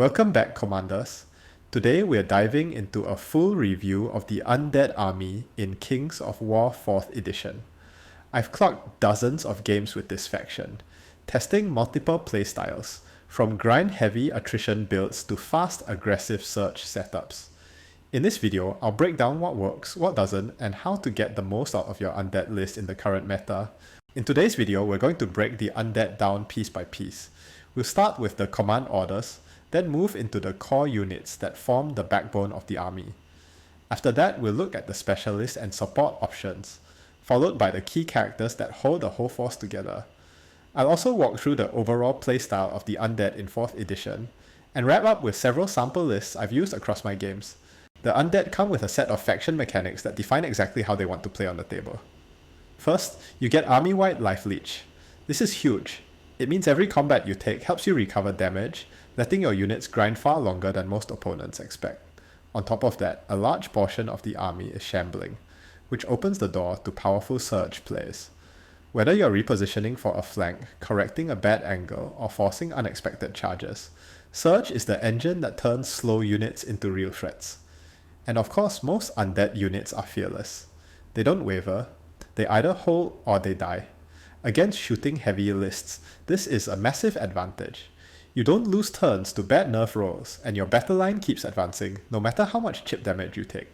Welcome back, Commanders. Today we're diving into a full review of the Undead army in Kings of War 4th edition. I've clocked dozens of games with this faction, testing multiple playstyles, from grind-heavy attrition builds to fast aggressive search setups. In this video, I'll break down what works, what doesn't, and how to get the most out of your Undead list in the current meta. In today's video, we're going to break the Undead down piece by piece. We'll start with the command orders, then move into the core units that form the backbone of the army. After that, we'll look at the specialist and support options, followed by the key characters that hold the whole force together. I'll also walk through the overall playstyle of the Undead in 4th edition, and wrap up with several sample lists I've used across my games. The Undead come with a set of faction mechanics that define exactly how they want to play on the table. First, you get army-wide life leech. This is huge. It means every combat you take helps you recover damage, letting your units grind far longer than most opponents expect. On top of that, a large portion of the army is shambling, which opens the door to powerful surge plays. Whether you're repositioning for a flank, correcting a bad angle, or forcing unexpected charges, surge is the engine that turns slow units into real threats. And of course, most Undead units are fearless. They don't waver, they either hold or they die. Against shooting heavy lists, this is a massive advantage. You don't lose turns to bad nerf rolls, and your battle line keeps advancing, no matter how much chip damage you take.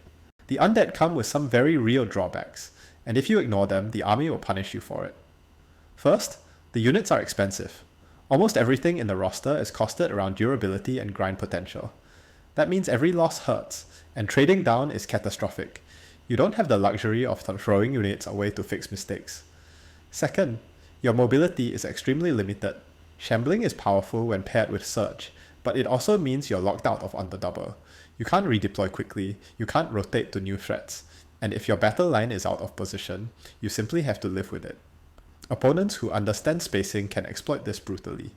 The Undead come with some very real drawbacks, and if you ignore them, the army will punish you for it. First, the units are expensive. Almost everything in the roster is costed around durability and grind potential. That means every loss hurts, and trading down is catastrophic. You don't have the luxury of throwing units away to fix mistakes. Second, your mobility is extremely limited. Shambling is powerful when paired with Surge, but it also means you're locked out of Underdouble. You can't redeploy quickly, you can't rotate to new threats, and if your battle line is out of position, you simply have to live with it. Opponents who understand spacing can exploit this brutally.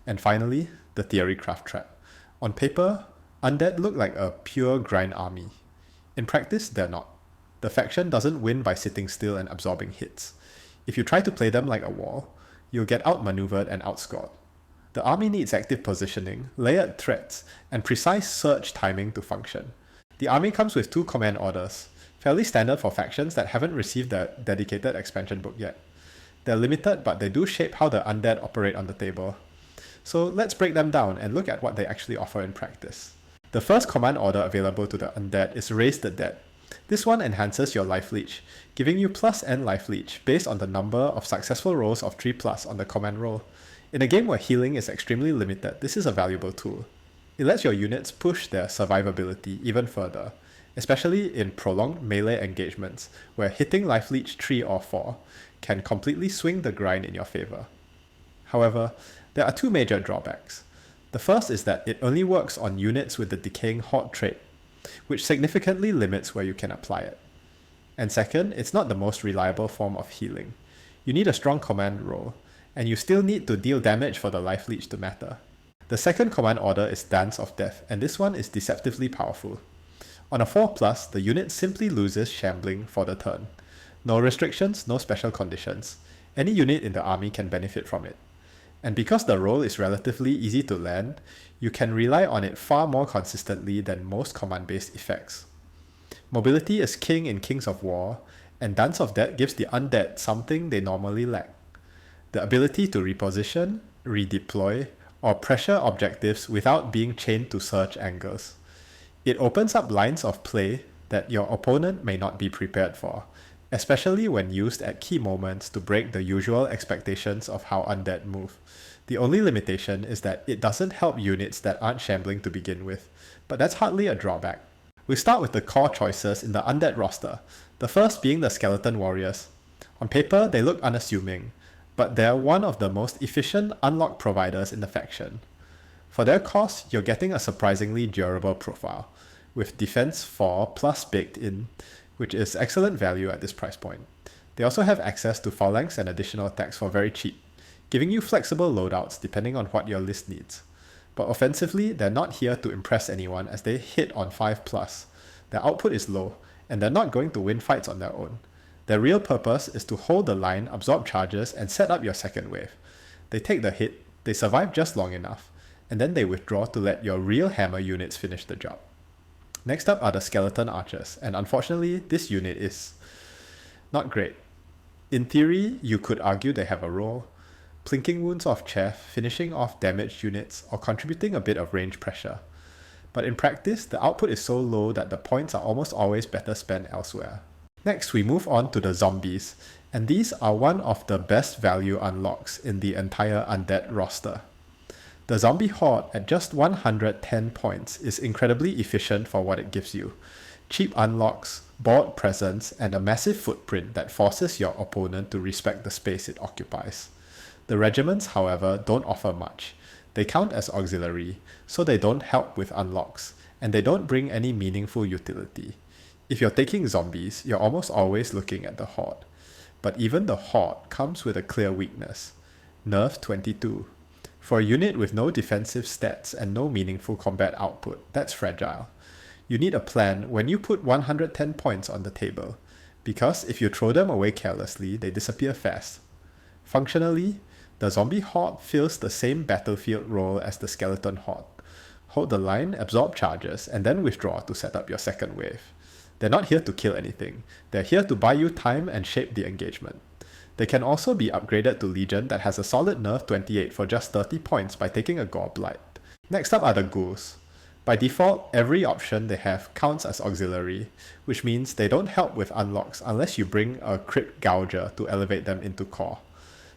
And finally, the Theorycraft trap. On paper, Undead look like a pure grind army. In practice, they're not. The faction doesn't win by sitting still and absorbing hits. If you try to play them like a wall, you'll get outmaneuvered and outscored. The army needs active positioning, layered threats, and precise search timing to function. The army comes with 2 command orders, fairly standard for factions that haven't received the dedicated expansion book yet. They're limited, but they do shape how the Undead operate on the table. So let's break them down and look at what they actually offer in practice. The first command order available to the Undead is Raise the Dead. This one enhances your life leech, giving you +N life leech based on the number of successful rolls of 3+ on the command roll. In a game where healing is extremely limited, this is a valuable tool. It lets your units push their survivability even further, especially in prolonged melee engagements where hitting life leech 3 or 4 can completely swing the grind in your favor. However, there are 2 major drawbacks. The first is that it only works on units with the Decaying Horde trait, which significantly limits where you can apply it. And second, it's not the most reliable form of healing. You need a strong command roll, and you still need to deal damage for the life leech to matter. The second command order is Dance of Death, and this one is deceptively powerful. On a 4+, the unit simply loses shambling for the turn. No restrictions, no special conditions. Any unit in the army can benefit from it. And because the roll is relatively easy to land, you can rely on it far more consistently than most command-based effects. Mobility is king in Kings of War, and Dance of Death gives the Undead something they normally lack: the ability to reposition, redeploy, or pressure objectives without being chained to search angles. It opens up lines of play that your opponent may not be prepared for, especially when used at key moments to break the usual expectations of how Undead move. The only limitation is that it doesn't help units that aren't shambling to begin with, but that's hardly a drawback. We start with the core choices in the Undead roster, the first being the Skeleton Warriors. On paper, they look unassuming, but they're one of the most efficient unlock providers in the faction. For their cost, you're getting a surprisingly durable profile, with defense 4+ baked in, which is excellent value at this price point. They also have access to phalanx and additional attacks for very cheap, giving you flexible loadouts depending on what your list needs. But offensively, they're not here to impress anyone as they hit on 5+. Their output is low, and they're not going to win fights on their own. Their real purpose is to hold the line, absorb charges, and set up your second wave. They take the hit, they survive just long enough, and then they withdraw to let your real hammer units finish the job. Next up are the skeleton archers, and unfortunately this unit is not great. In theory, you could argue they have a role, plinking wounds off chaff, finishing off damaged units, or contributing a bit of range pressure. But in practice, the output is so low that the points are almost always better spent elsewhere. Next, we move on to the zombies, and these are one of the best value unlocks in the entire Undead roster. The zombie horde at just 110 points is incredibly efficient for what it gives you. Cheap unlocks, board presence, and a massive footprint that forces your opponent to respect the space it occupies. The regiments, however, don't offer much. They count as auxiliary, so they don't help with unlocks, and they don't bring any meaningful utility. If you're taking zombies, you're almost always looking at the horde. But even the horde comes with a clear weakness. Nerf 22. For a unit with no defensive stats and no meaningful combat output, that's fragile. You need a plan when you put 110 points on the table, because if you throw them away carelessly, they disappear fast. Functionally, the zombie horde fills the same battlefield role as the skeleton horde. Hold the line, absorb charges, and then withdraw to set up your second wave. They're not here to kill anything, they're here to buy you time and shape the engagement. They can also be upgraded to Legion that has a solid nerf 28 for just 30 points by taking a Goreblight. Next up are the Ghouls. By default, every option they have counts as auxiliary, which means they don't help with unlocks unless you bring a Crypt Gouger to elevate them into core.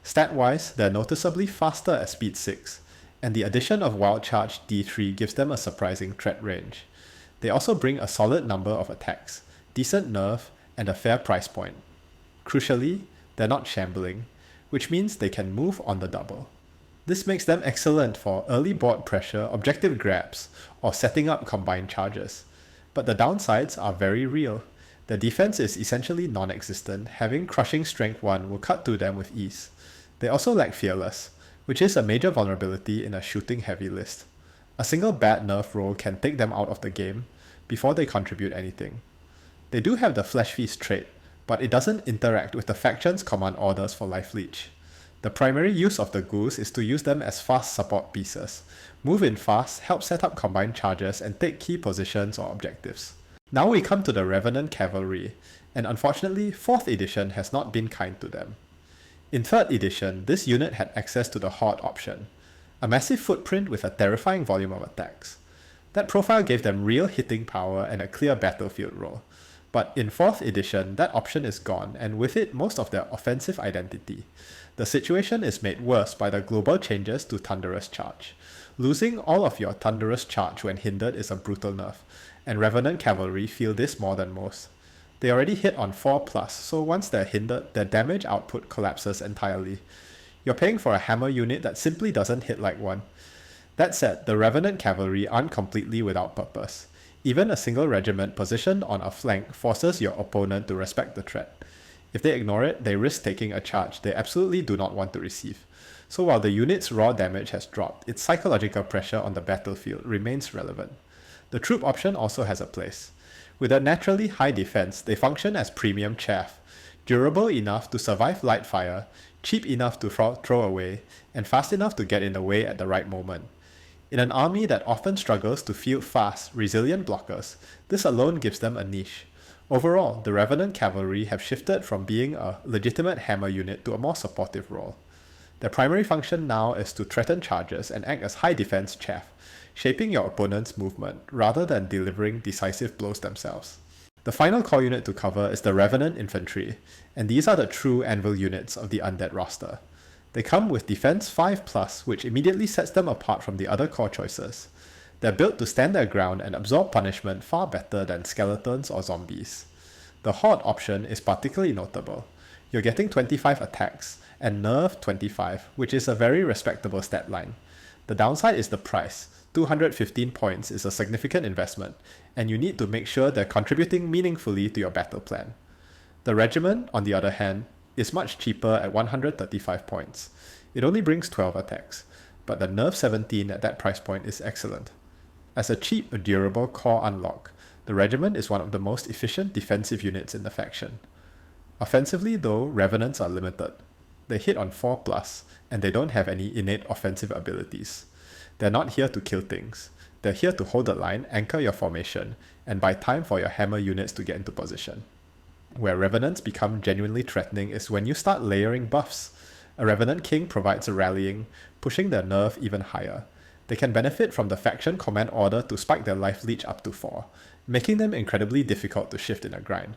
Stat-wise, they're noticeably faster at speed 6, and the addition of Wild Charge D3 gives them a surprising threat range. They also bring a solid number of attacks, decent nerf, and a fair price point. Crucially, they're not shambling, which means they can move on the double. This makes them excellent for early board pressure, objective grabs, or setting up combined charges. But the downsides are very real. Their defense is essentially non-existent, having crushing strength 1 will cut through them with ease. They also lack fearless, which is a major vulnerability in a shooting heavy list. A single bad nerf roll can take them out of the game before they contribute anything. They do have the Flesh Feast trait, but it doesn't interact with the faction's command orders for Life Leech. The primary use of the Ghouls is to use them as fast support pieces. Move in fast, help set up combined charges, and take key positions or objectives. Now we come to the Revenant Cavalry, and unfortunately 4th edition has not been kind to them. In 3rd edition, this unit had access to the Horde option, a massive footprint with a terrifying volume of attacks. That profile gave them real hitting power and a clear battlefield role. But in 4th edition, that option is gone, and with it most of their offensive identity. The situation is made worse by the global changes to Thunderous Charge. Losing all of your Thunderous Charge when hindered is a brutal nerf, and Revenant Cavalry feel this more than most. They already hit on 4+, so once they're hindered, their damage output collapses entirely. You're paying for a hammer unit that simply doesn't hit like one. That said, the Revenant Cavalry aren't completely without purpose. Even a single regiment positioned on a flank forces your opponent to respect the threat. If they ignore it, they risk taking a charge they absolutely do not want to receive. So while the unit's raw damage has dropped, its psychological pressure on the battlefield remains relevant. The troop option also has a place. With a naturally high defense, they function as premium chaff, durable enough to survive light fire, cheap enough to throw away, and fast enough to get in the way at the right moment. In an army that often struggles to field fast, resilient blockers, this alone gives them a niche. Overall, the Revenant Cavalry have shifted from being a legitimate hammer unit to a more supportive role. Their primary function now is to threaten charges and act as high defense chaff, shaping your opponent's movement rather than delivering decisive blows themselves. The final core unit to cover is the Revenant Infantry, and these are the true anvil units of the Undead roster. They come with defense 5+, which immediately sets them apart from the other core choices. They're built to stand their ground and absorb punishment far better than skeletons or zombies. The Horde option is particularly notable. You're getting 25 attacks, and nerf 25, which is a very respectable stat line. The downside is the price. 215 points is a significant investment, and you need to make sure they're contributing meaningfully to your battle plan. The regiment, on the other hand, is much cheaper at 135 points. It only brings 12 attacks, but the nerf 17 at that price point is excellent. As a cheap, durable core unlock, the regiment is one of the most efficient defensive units in the faction. Offensively though, Revenants are limited. They hit on 4+, and they don't have any innate offensive abilities. They're not here to kill things. They're here to hold the line, anchor your formation, and buy time for your hammer units to get into position. Where Revenants become genuinely threatening is when you start layering buffs. A Revenant King provides a rallying, pushing their nerve even higher. They can benefit from the faction command order to spike their life leech up to 4, making them incredibly difficult to shift in a grind.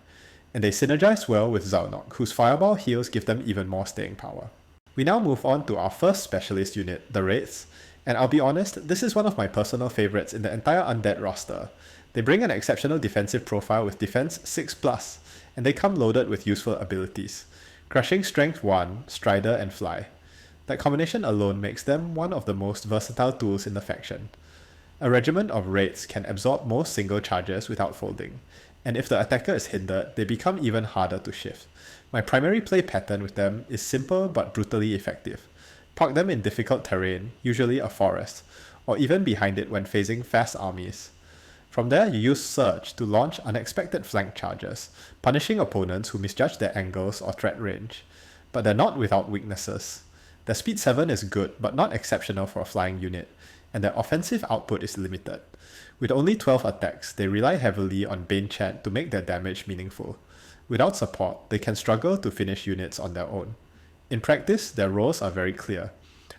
And they synergize well with Ziunok, whose fireball heals give them even more staying power. We now move on to our first specialist unit, the Wraiths, and I'll be honest, this is one of my personal favorites in the entire Undead roster. They bring an exceptional defensive profile with defense 6+, and they come loaded with useful abilities. Crushing Strength 1, Strider, and Fly. That combination alone makes them one of the most versatile tools in the faction. A regiment of Wraiths can absorb most single charges without folding, and if the attacker is hindered, they become even harder to shift. My primary play pattern with them is simple but brutally effective. Park them in difficult terrain, usually a forest, or even behind it when facing fast armies. From there, you use Surge to launch unexpected flank charges, punishing opponents who misjudge their angles or threat range. But they're not without weaknesses. Their speed 7 is good, but not exceptional for a flying unit, and their offensive output is limited. With only 12 attacks, they rely heavily on Bane Chant to make their damage meaningful. Without support, they can struggle to finish units on their own. In practice, their roles are very clear.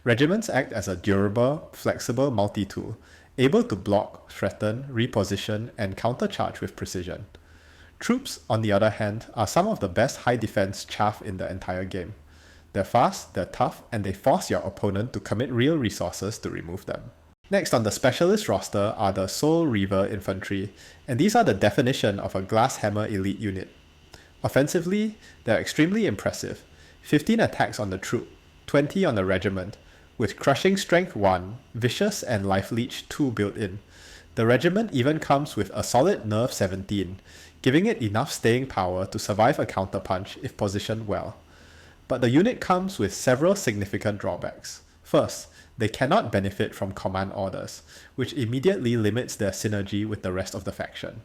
Regiments act as a durable, flexible multi-tool, able to block, threaten, reposition, and countercharge with precision. Troops, on the other hand, are some of the best high defense chaff in the entire game. They're fast, they're tough, and they force your opponent to commit real resources to remove them. Next on the specialist roster are the Soul Reaver Infantry, and these are the definition of a Glass Hammer elite unit. Offensively, they're extremely impressive. 15 attacks on the troop, 20 on the regiment, with Crushing Strength 1, Vicious and Life Leech 2 built in. The regiment even comes with a solid Nerve 17, giving it enough staying power to survive a counterpunch if positioned well. But the unit comes with several significant drawbacks. First, they cannot benefit from command orders, which immediately limits their synergy with the rest of the faction.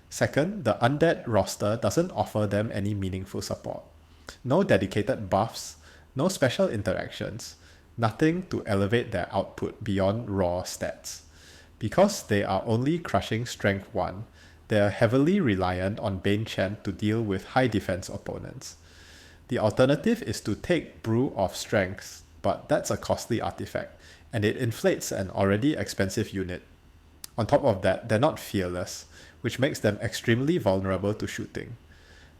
Second, the Undead roster doesn't offer them any meaningful support. No dedicated buffs, no special interactions, nothing to elevate their output beyond raw stats. Because they are only Crushing Strength 1, they are heavily reliant on Bane Chant to deal with high defense opponents. The alternative is to take Brew of Strength, but that's a costly artifact, and it inflates an already expensive unit. On top of that, they're not fearless, which makes them extremely vulnerable to shooting.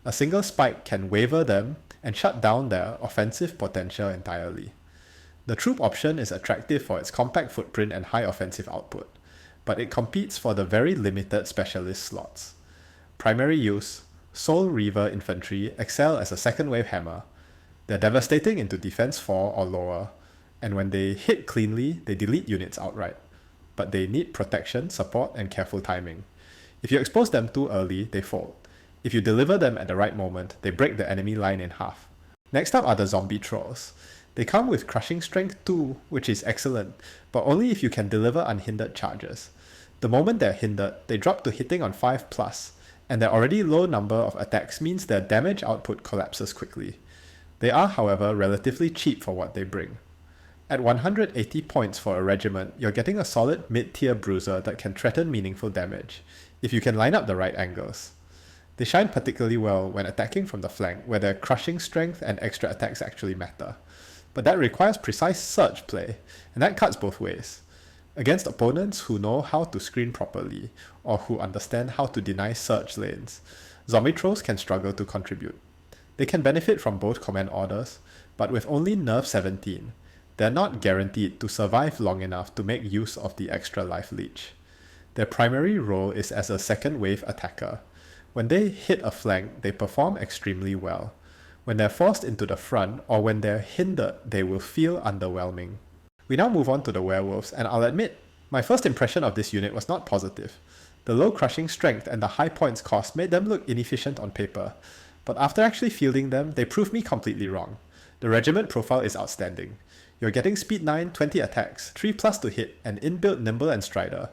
A single spike can waver them and shut down their offensive potential entirely. The troop option is attractive for its compact footprint and high offensive output, but it competes for the very limited specialist slots. Primary use, Soul Reaver Infantry excel as a second wave hammer. They're devastating into defense 4 or lower, and when they hit cleanly, they delete units outright. But they need protection, support, and careful timing. If you expose them too early, they fold. If you deliver them at the right moment, they break the enemy line in half. Next up are the Zombie Trolls. They come with Crushing Strength 2, which is excellent, but only if you can deliver unhindered charges. The moment they're hindered, they drop to hitting on 5+, and their already low number of attacks means their damage output collapses quickly. They are, however, relatively cheap for what they bring. At 180 points for a regiment, you're getting a solid mid-tier bruiser that can threaten meaningful damage, if you can line up the right angles. They shine particularly well when attacking from the flank, where their Crushing Strength and extra attacks actually matter. But that requires precise surge play, and that cuts both ways. Against opponents who know how to screen properly, or who understand how to deny surge lanes, Zombie Trolls can struggle to contribute. They can benefit from both command orders, but with only Nerve 17, they're not guaranteed to survive long enough to make use of the extra life leech. Their primary role is as a second wave attacker. When they hit a flank, they perform extremely well. When they're forced into the front, or when they're hindered, they will feel underwhelming. We now move on to the Werewolves, and I'll admit, my first impression of this unit was not positive. The low Crushing Strength and the high points cost made them look inefficient on paper, but after actually fielding them, they proved me completely wrong. The regiment profile is outstanding. You're getting speed 9, 20 attacks, 3+ to hit, and inbuilt Nimble and Strider.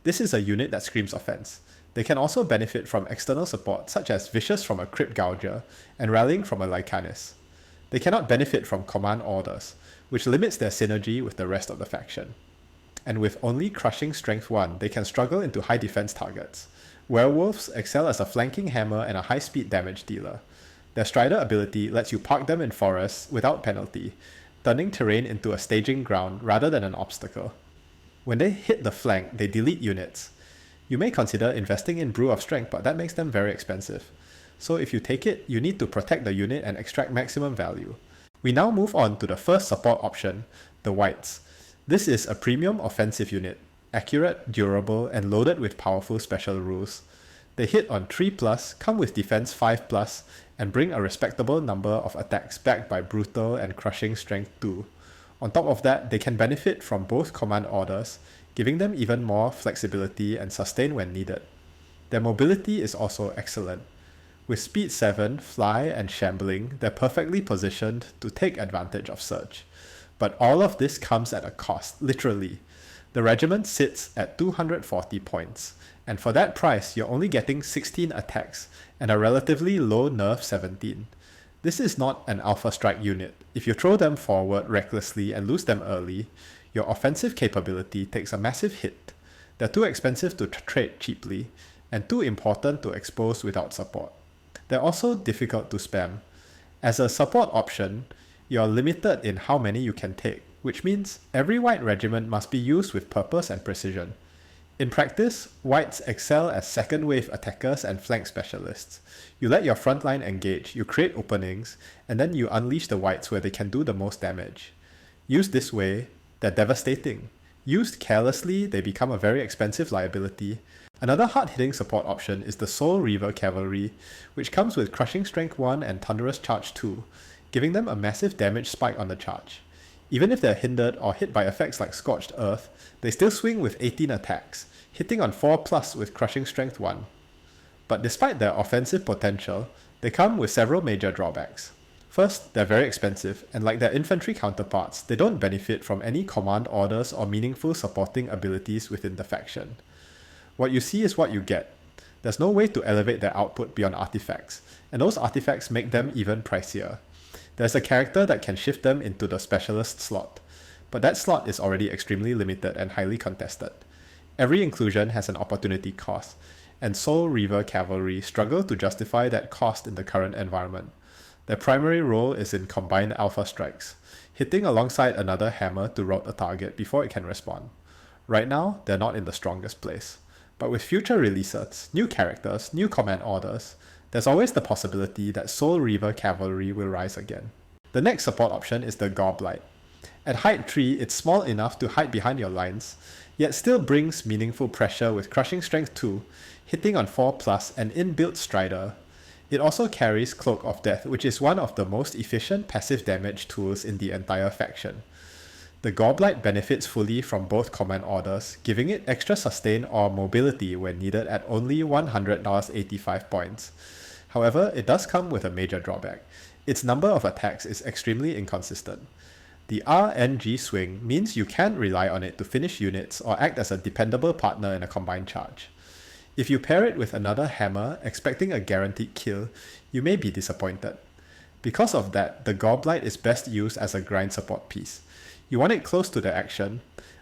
This is a unit that screams offense. They can also benefit from external support such as Vicious from a Crypt Gouger and Rallying from a Lykanis. They cannot benefit from command orders, which limits their synergy with the rest of the faction. and with only Crushing Strength 1, they can struggle into high defense targets. Werewolves excel as a flanking hammer and a high speed damage dealer. Their Strider ability lets you park them in forests without penalty, turning terrain into a staging ground rather than an obstacle. When they hit the flank, they delete units. You may consider investing in Brew of Strength, but that makes them very expensive. So if you take it, you need to protect the unit and extract maximum value. We now move on to the first support option, the Wights. This is a premium offensive unit, accurate, durable, and loaded with powerful special rules. They hit on 3+, come with defense 5+, and bring a respectable number of attacks backed by brutal and crushing strength 2. On top of that, they can benefit from both command orders, giving them even more flexibility and sustain when needed. Their mobility is also excellent. With speed 7, fly, and shambling, they're perfectly positioned to take advantage of surge. But all of this comes at a cost, literally. The regiment sits at 240 points, and for that price you're only getting 16 attacks and a relatively low nerf 17. This is not an Alpha Strike unit. If you throw them forward recklessly and lose them early, your offensive capability takes a massive hit. They're too expensive to trade cheaply, and too important to expose without support. They're also difficult to spam. As a support option, you're limited in how many you can take, which means every Wight regiment must be used with purpose and precision. In practice, Wights excel as second wave attackers and flank specialists. You let your frontline engage, you create openings, and then you unleash the Wights where they can do the most damage. Used this way, they're devastating. Used carelessly, they become a very expensive liability. Another hard-hitting support option is the Soul Rev Cavalry, which comes with Crushing Strength 1 and Thunderous Charge 2, giving them a massive damage spike on the charge. Even if they're hindered or hit by effects like Scorched Earth, they still swing with 18 attacks, hitting on 4+ with Crushing Strength 1. But despite their offensive potential, they come with several major drawbacks. First, they're very expensive, and like their infantry counterparts, they don't benefit from any command orders or meaningful supporting abilities within the faction. What you see is what you get. There's no way to elevate their output beyond artifacts, and those artifacts make them even pricier. There's a character that can shift them into the specialist slot, but that slot is already extremely limited and highly contested. Every inclusion has an opportunity cost, and Soul Rev Cavalry struggle to justify that cost in the current environment. Their primary role is in combined alpha strikes, hitting alongside another hammer to rout a target before it can respond. Right now, they're not in the strongest place, but with future releases, new characters, new command orders, there's always the possibility that Soul Rev Cavalry will rise again. The next support option is the Goreblight. At height 3, it's small enough to hide behind your lines, yet still brings meaningful pressure with Crushing Strength 2, hitting on 4+ and inbuilt Strider. It also carries Cloak of Death, which is one of the most efficient passive damage tools in the entire faction. The Goreblight benefits fully from both command orders, giving it extra sustain or mobility when needed at only 185 points. However, it does come with a major drawback. Its number of attacks is extremely inconsistent. The RNG swing means you can't rely on it to finish units or act as a dependable partner in a combined charge. If you pair it with another hammer, expecting a guaranteed kill, you may be disappointed. Because of that, the Goreblight is best used as a grind support piece. You want it close to the action,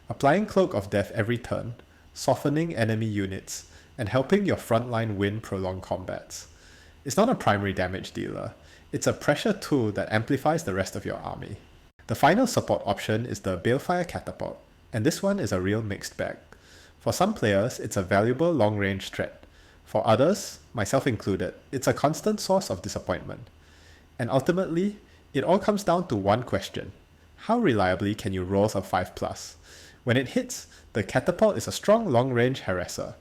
applying Cloak of Death every turn, softening enemy units, and helping your frontline win prolonged combats. It's not a primary damage dealer, it's a pressure tool that amplifies the rest of your army. The final support option is the Balefire Catapult, and this one is a real mixed bag. For some players, it's a valuable long-range threat. For others, myself included, it's a constant source of disappointment. And ultimately, it all comes down to one question. How reliably can you roll a 5+? When it hits, the Catapult is a strong long-range harasser.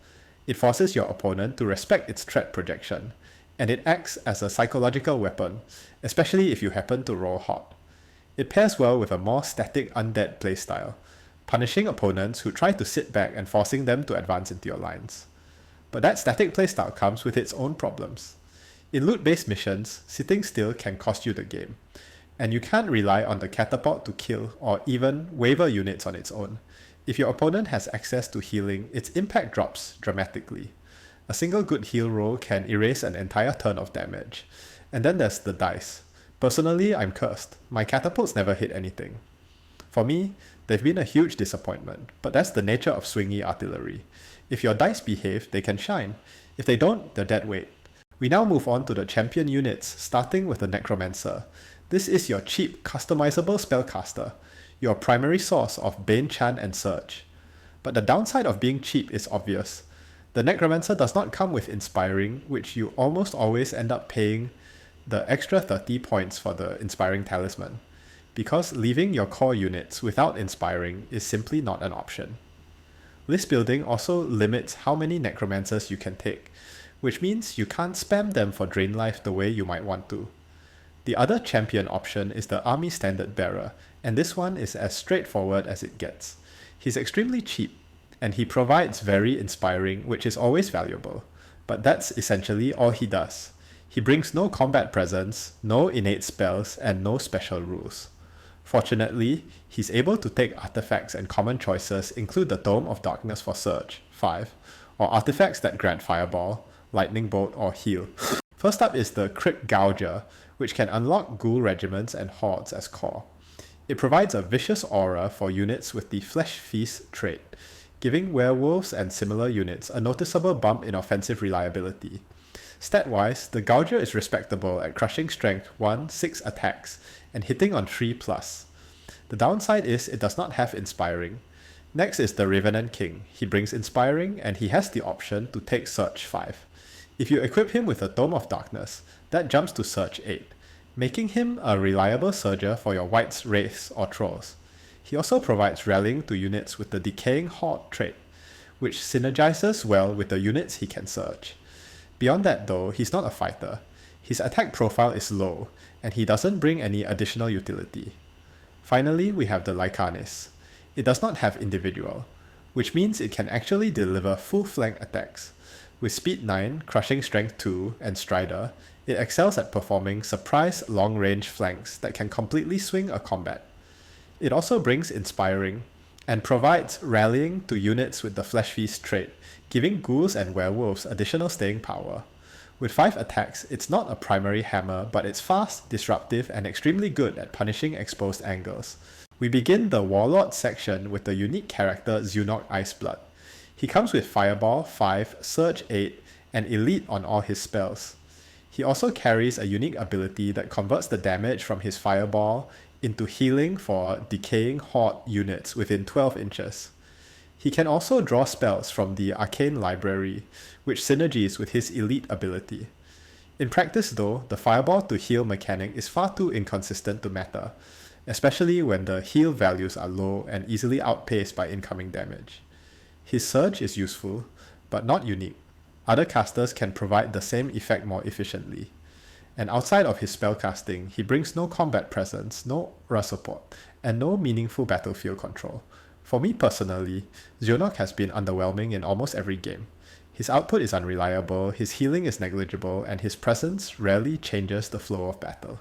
It forces your opponent to respect its threat projection, and it acts as a psychological weapon, especially if you happen to roll hot. It pairs well with a more static Undead playstyle, punishing opponents who try to sit back and forcing them to advance into your lines. But that static playstyle comes with its own problems. In loot-based missions, sitting still can cost you the game, and you can't rely on the Catapult to kill or even waver units on its own. If your opponent has access to healing, its impact drops dramatically. A single good heal roll can erase an entire turn of damage. And then there's the dice. Personally, I'm cursed. My catapults never hit anything. For me, They've been a huge disappointment, but that's the nature of swingy artillery. If your dice behave, they can shine. If they don't, they're dead weight. We now move on to the champion units, starting with the Necromancer. This is your cheap, customizable spellcaster, your primary source of Bane Chan and Surge. But the downside of being cheap is obvious. The Necromancer does not come with Inspiring, which you almost always end up paying the extra 30 points for the Inspiring Talisman, because leaving your core units without Inspiring is simply not an option. List building also limits how many Necromancers you can take, which means you can't spam them for drain life the way you might want to. The other champion option is the Army Standard Bearer, and this one is as straightforward as it gets. He's extremely cheap, and he provides very inspiring, which is always valuable, but that's essentially all he does. He brings no combat presence, no innate spells, and no special rules. Fortunately, he's able to take artifacts, and common choices include the Dome of Darkness for Surge, 5, or artifacts that grant Fireball, Lightning Bolt, or Heal. First up is the Crypt Gouger, which can unlock Ghoul Regiments and Hordes as core. It provides a vicious aura for units with the Flesh Feast trait, giving Werewolves and similar units a noticeable bump in offensive reliability. Stat-wise, the Gouger is respectable at crushing strength 1, 6 attacks, and hitting on 3+. The downside is it does not have Inspiring. Next is the Revenant King. He brings Inspiring, and he has the option to take Surge 5. If you equip him with a Dome of Darkness, that jumps to Surge 8, making him a reliable Surger for your Wights, Wraiths, or Trolls. He also provides rallying to units with the Decaying Horde trait, which synergizes well with the units he can surge. Beyond that though, he's not a fighter. His attack profile is low, and he doesn't bring any additional utility. Finally, we have the Lykanis. It does not have individual, which means it can actually deliver full flank attacks. With Speed 9, Crushing Strength 2, and Strider, it excels at performing surprise long-range flanks that can completely swing a combat. It also brings Inspiring, and provides rallying to units with the Flesh Feast trait, giving Ghouls and Werewolves additional staying power. With 5 attacks, it's not a primary hammer, but it's fast, disruptive, and extremely good at punishing exposed angles. We begin the Warlord section with the unique character Ziunok Iceblood. He comes with Fireball 5, Surge 8, and Elite on all his spells. He also carries a unique ability that converts the damage from his Fireball into healing for Decaying Horde units within 12 inches. He can also draw spells from the Arcane Library, which synergies with his Elite ability. In practice though, the Fireball to heal mechanic is far too inconsistent to matter, especially when the heal values are low and easily outpaced by incoming damage. His Surge is useful, but not unique. Other casters can provide the same effect more efficiently. And outside of his spellcasting, he brings no combat presence, no aura support, and no meaningful battlefield control. For me personally, Ziunok has been underwhelming in almost every game. His output is unreliable, his healing is negligible, and his presence rarely changes the flow of battle.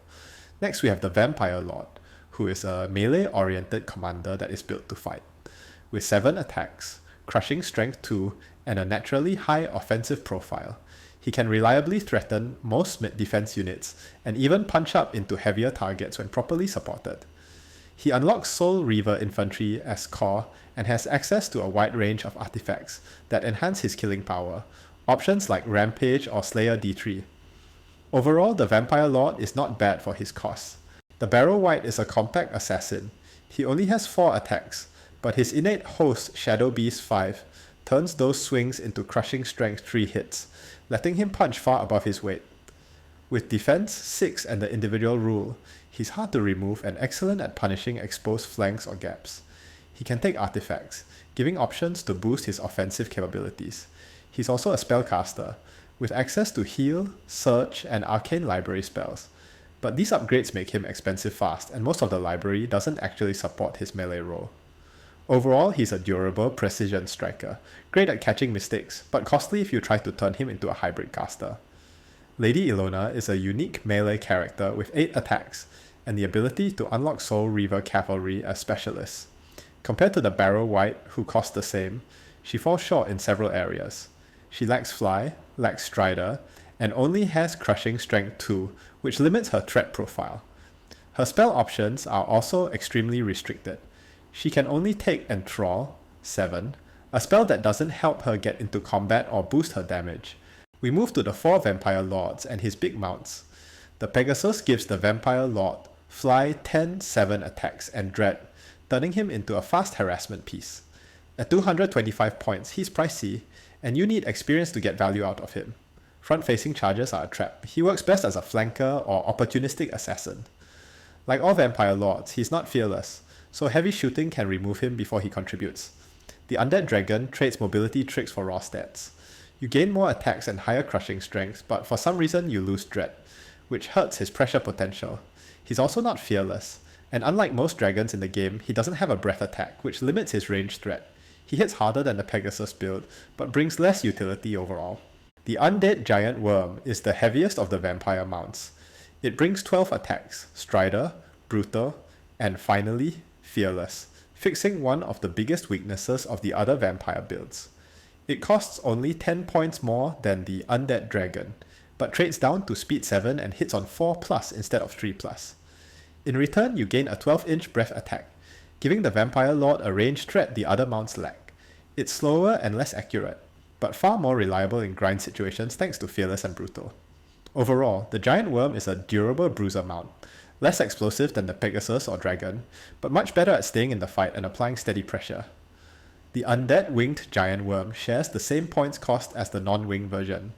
Next we have the Vampire Lord, who is a melee-oriented commander that is built to fight. With 7 attacks, Crushing Strength 2, and a naturally high offensive profile, he can reliably threaten most mid-defense units, and even punch up into heavier targets when properly supported. He unlocks Soul Reaver Infantry as core, and has access to a wide range of artifacts that enhance his killing power, options like Rampage or Slayer D3. Overall, the Vampire Lord is not bad for his cost. The Barrow Wight is a compact assassin. He only has 4 attacks, but his innate host Shadow Beast 5 turns those swings into Crushing Strength 3 hits, letting him punch far above his weight. With defense 6 and the individual rule, he's hard to remove and excellent at punishing exposed flanks or gaps. He can take artifacts, giving options to boost his offensive capabilities. He's also a spellcaster, with access to heal, search, and arcane library spells. But these upgrades make him expensive fast, and most of the library doesn't actually support his melee role. Overall, he's a durable precision striker, great at catching mistakes, but costly if you try to turn him into a hybrid caster. Lady Ilona is a unique melee character with 8 attacks, and the ability to unlock Soul Reaver Cavalry as specialists. Compared to the Barrow Wight, who cost the same, she falls short in several areas. She lacks Fly, lacks Strider, and only has Crushing Strength 2, which limits her threat profile. Her spell options are also extremely restricted. She can only take Enthrall, 7, a spell that doesn't help her get into combat or boost her damage. We move to the 4 Vampire Lords and his big mounts. The Pegasus gives the Vampire Lord Fly 10-7 attacks and Dread, turning him into a fast harassment piece. At 225 points, he's pricey, and you need experience to get value out of him. Front-facing charges are a trap. He works best as a flanker or opportunistic assassin. Like all Vampire Lords, he's not fearless, so heavy shooting can remove him before he contributes. The Undead Dragon trades mobility tricks for raw stats. You gain more attacks and higher crushing strength, but for some reason you lose Dread, which hurts his pressure potential. He's also not fearless, and unlike most dragons in the game, he doesn't have a breath attack, which limits his range threat. He hits harder than the Pegasus build, but brings less utility overall. The Undead Giant Wrym is the heaviest of the vampire mounts. It brings 12 attacks, Strider, Brutal, and finally, Fearless, fixing one of the biggest weaknesses of the other vampire builds. It costs only 10 points more than the Undead Dragon, but trades down to speed 7 and hits on 4+ instead of 3+. In return, you gain a 12-inch breath attack, giving the Vampire Lord a ranged threat the other mounts lack. It's slower and less accurate, but far more reliable in grind situations thanks to Fearless and Brutal. Overall, the Giant Wrym is a durable bruiser mount, less explosive than the Pegasus or Dragon, but much better at staying in the fight and applying steady pressure. The Undead Winged Giant Wrym shares the same points cost as the non-winged version,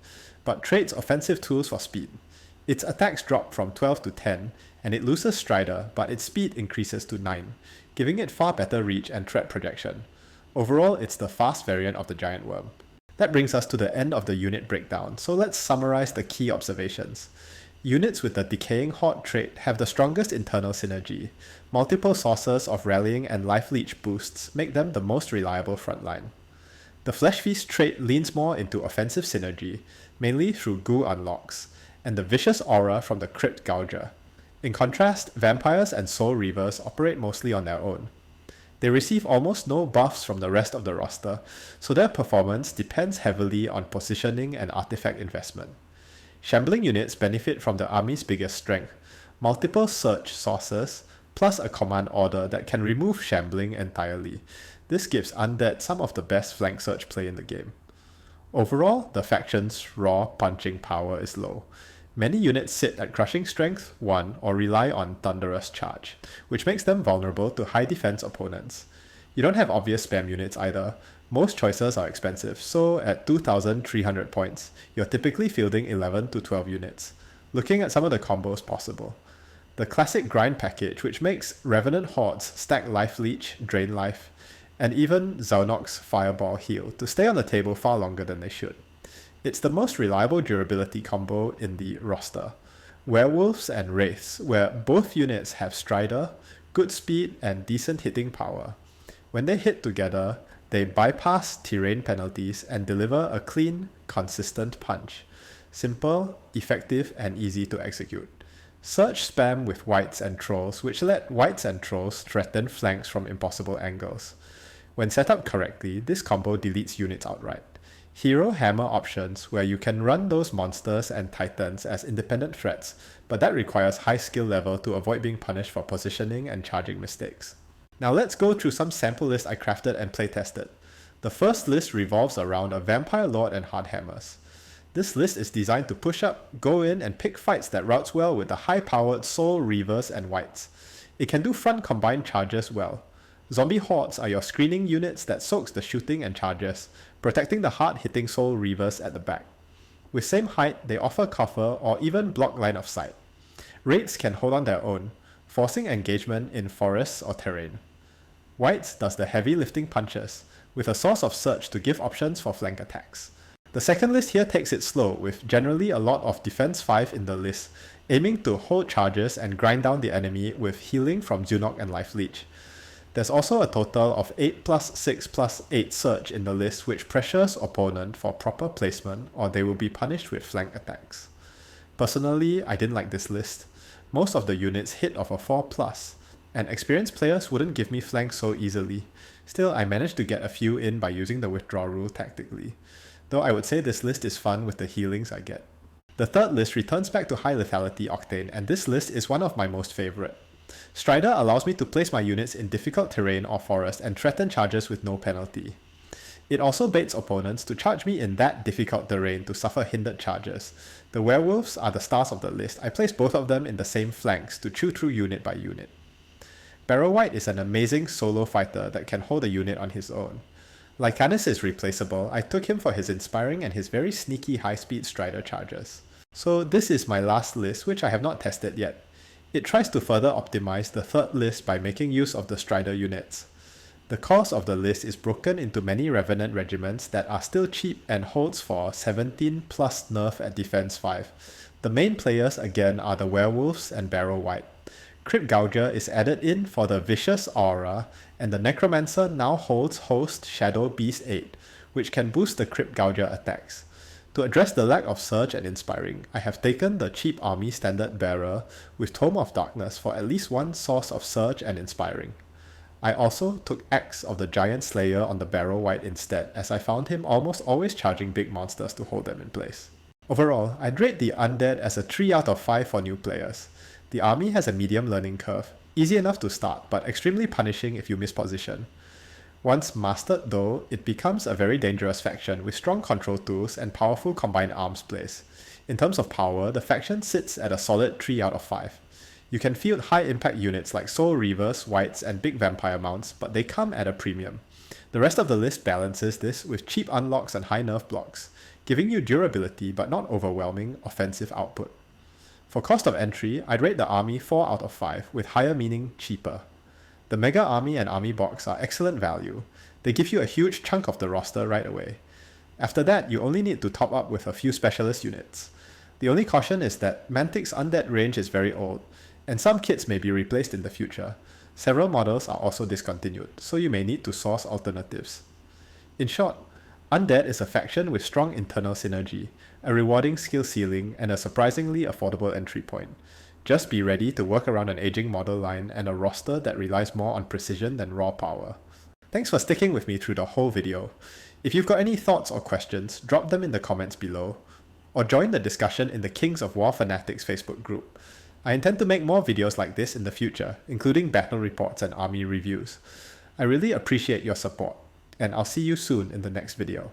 but trades offensive tools for speed. Its attacks drop from 12 to 10, and it loses Strider, but its speed increases to 9, giving it far better reach and threat projection. Overall, it's the fast variant of the Giant Wrym. That brings us to the end of the unit breakdown, so let's summarize the key observations. Units with the Decaying Horde trait have the strongest internal synergy. Multiple sources of rallying and life leech boosts make them the most reliable frontline. The Flesh Feast trait leans more into offensive synergy, mainly through ghoul unlocks, and the vicious aura from the Crypt Gouger. In contrast, vampires and soul reavers operate mostly on their own. They receive almost no buffs from the rest of the roster, so their performance depends heavily on positioning and artifact investment. Shambling units benefit from the army's biggest strength, multiple search sources, plus a command order that can remove shambling entirely. This gives Undead some of the best flank search play in the game. Overall, the faction's raw punching power is low. Many units sit at Crushing Strength 1 or rely on Thunderous Charge, which makes them vulnerable to high defense opponents. You don't have obvious spam units either. Most choices are expensive, so at 2,300 points, you're typically fielding 11 to 12 units. Looking at some of the combos possible. The classic grind package, which makes Revenant hordes stack Life Leech, Drain Life, and even Ziunok's Fireball heal to stay on the table far longer than they should. It's the most reliable durability combo in the roster. Werewolves and Wraiths, where both units have Strider, good speed, and decent hitting power. When they hit together, they bypass terrain penalties and deliver a clean, consistent punch. Simple, effective, and easy to execute. Search spam with Wights and Trolls, which let Wights and Trolls threaten flanks from impossible angles. When set up correctly, this combo deletes units outright. Hero Hammer options, where you can run those monsters and titans as independent threats, but that requires high skill level to avoid being punished for positioning and charging mistakes. Now let's go through some sample lists I crafted and playtested. The first list revolves around a Vampire Lord and Hard Hammers. This list is designed to push up, go in, and pick fights that routes well with the high-powered Soul Reavers and Wights. It can do front combined charges well. Zombie Hordes are your screening units that soaks the shooting and charges, protecting the hard-hitting Soul Reavers at the back. With same height, they offer cover or even block line of sight. Wraiths can hold on their own, forcing engagement in forests or terrain. Wights does the heavy lifting punches, with a source of search to give options for flank attacks. The second list here takes it slow, with generally a lot of defense 5 in the list, aiming to hold charges and grind down the enemy with healing from Ziunok and Life Leech. There's also a total of 8+6+8 search in the list, which pressures opponent for proper placement or they will be punished with flank attacks. Personally, I didn't like this list. Most of the units hit off a 4+, and experienced players wouldn't give me flanks so easily. Still, I managed to get a few in by using the withdraw rule tactically, though I would say this list is fun with the healings I get. The third list returns back to high lethality Octane, and this list is one of my most favourite. Strider allows me to place my units in difficult terrain or forest and threaten charges with no penalty. It also baits opponents to charge me in that difficult terrain to suffer hindered charges. The Werewolves are the stars of the list. I place both of them in the same flanks to chew through unit by unit. Barrow Wight is an amazing solo fighter that can hold a unit on his own. Lykanis is replaceable. I took him for his inspiring and his very sneaky high-speed Strider charges. So this is my last list, which I have not tested yet. It tries to further optimize the third list by making use of the Strider units. The course of the list is broken into many Revenant regiments that are still cheap and holds for 17 plus nerf at defense 5. The main players again are the Werewolves and Barrow Wight. Crypt Gouger is added in for the vicious aura, and the Necromancer now holds Host Shadow Beast 8, which can boost the Crypt Gouger attacks. To address the lack of Surge and Inspiring, I have taken the cheap army standard bearer with Tome of Darkness for at least one source of Surge and Inspiring. I also took Axe of the Giant Slayer on the Barrow Wight instead, as I found him almost always charging big monsters to hold them in place. Overall, I'd rate the Undead as a 3 out of 5 for new players. The army has a medium learning curve, easy enough to start but extremely punishing if you miss position. Once mastered though, it becomes a very dangerous faction with strong control tools and powerful combined arms plays. In terms of power, the faction sits at a solid 3 out of 5. You can field high impact units like Soul Reavers, Wights, and big vampire mounts, but they come at a premium. The rest of the list balances this with cheap unlocks and high nerf blocks, giving you durability but not overwhelming offensive output. For cost of entry, I'd rate the army 4 out of 5, with higher meaning cheaper. The Mega Army and Army Box are excellent value. They give you a huge chunk of the roster right away. After that, you only need to top up with a few specialist units. The only caution is that Mantic's Undead range is very old, and some kits may be replaced in the future. Several models are also discontinued, so you may need to source alternatives. In short, Undead is a faction with strong internal synergy, a rewarding skill ceiling, and a surprisingly affordable entry point. Just be ready to work around an aging model line and a roster that relies more on precision than raw power. Thanks for sticking with me through the whole video. If you've got any thoughts or questions, drop them in the comments below, or join the discussion in the Kings of War Fanatics Facebook group. I intend to make more videos like this in the future, including battle reports and army reviews. I really appreciate your support, and I'll see you soon in the next video.